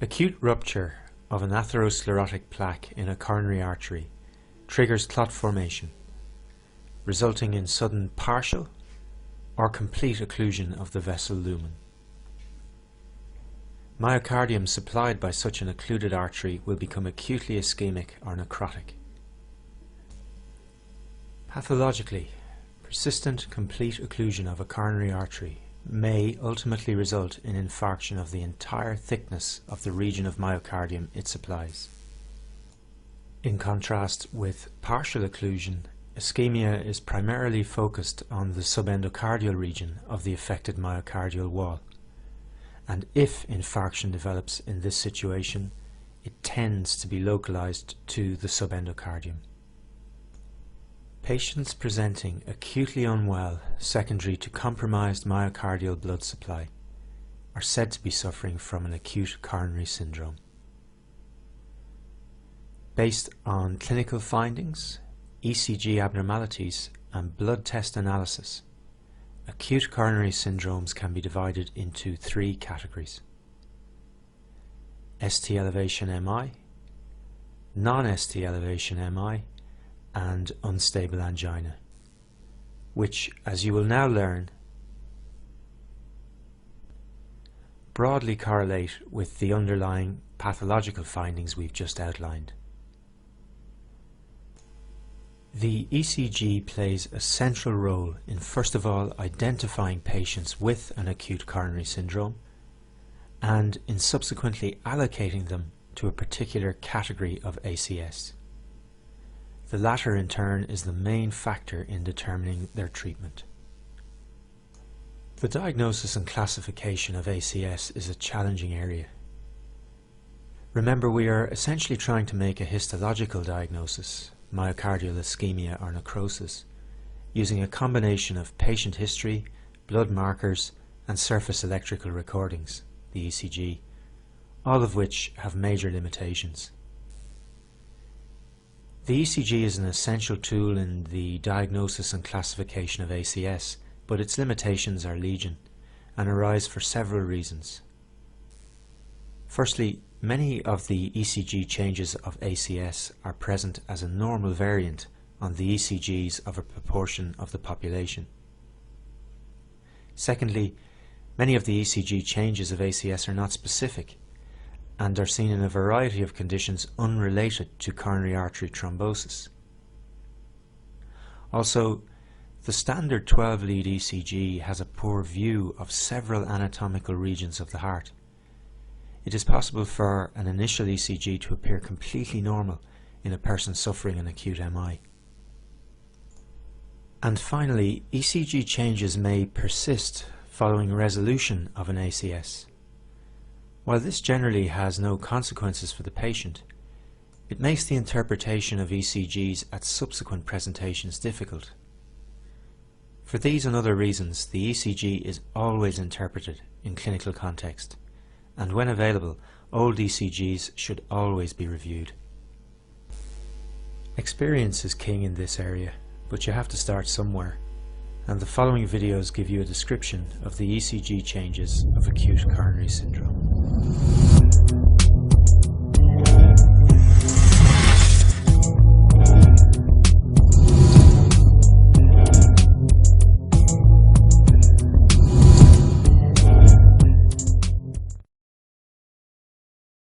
Acute rupture of an atherosclerotic plaque in a coronary artery triggers clot formation, resulting in sudden partial or complete occlusion of the vessel lumen. Myocardium supplied by such an occluded artery will become acutely ischemic or necrotic. Pathologically, persistent complete occlusion of a coronary artery may ultimately result in infarction of the entire thickness of the region of myocardium it supplies. In contrast with partial occlusion, ischemia is primarily focused on the subendocardial region of the affected myocardial wall, and if infarction develops in this situation, it tends to be localized to the subendocardium. Patients presenting acutely unwell secondary to compromised myocardial blood supply are said to be suffering from an acute coronary syndrome. Based on clinical findings, ECG abnormalities and blood test analysis, acute coronary syndromes can be divided into three categories: ST elevation MI, non-ST elevation MI, and unstable angina, which, as you will now learn, broadly correlate with the underlying pathological findings we've just outlined. The ECG plays a central role in, first of all, identifying patients with an acute coronary syndrome and in subsequently allocating them to a particular category of ACS. The latter, in turn, is the main factor in determining their treatment. The diagnosis and classification of ACS is a challenging area. Remember, we are essentially trying to make a histological diagnosis, myocardial ischemia or necrosis, using a combination of patient history, blood markers, and surface electrical recordings, the ECG, all of which have major limitations. The ECG is an essential tool in the diagnosis and classification of ACS, but its limitations are legion and arise for several reasons. Firstly, many of the ECG changes of ACS are present as a normal variant on the ECGs of a proportion of the population. Secondly, many of the ECG changes of ACS are not specific and are seen in a variety of conditions unrelated to coronary artery thrombosis. Also, the standard 12-lead ECG has a poor view of several anatomical regions of the heart. It is possible for an initial ECG to appear completely normal in a person suffering an acute MI. And finally, ECG changes may persist following resolution of an ACS. While this generally has no consequences for the patient, it makes the interpretation of ECGs at subsequent presentations difficult. For these and other reasons, the ECG is always interpreted in clinical context, and when available, old ECGs should always be reviewed. Experience is king in this area, but you have to start somewhere, and the following videos give you a description of the ECG changes of acute coronary syndrome.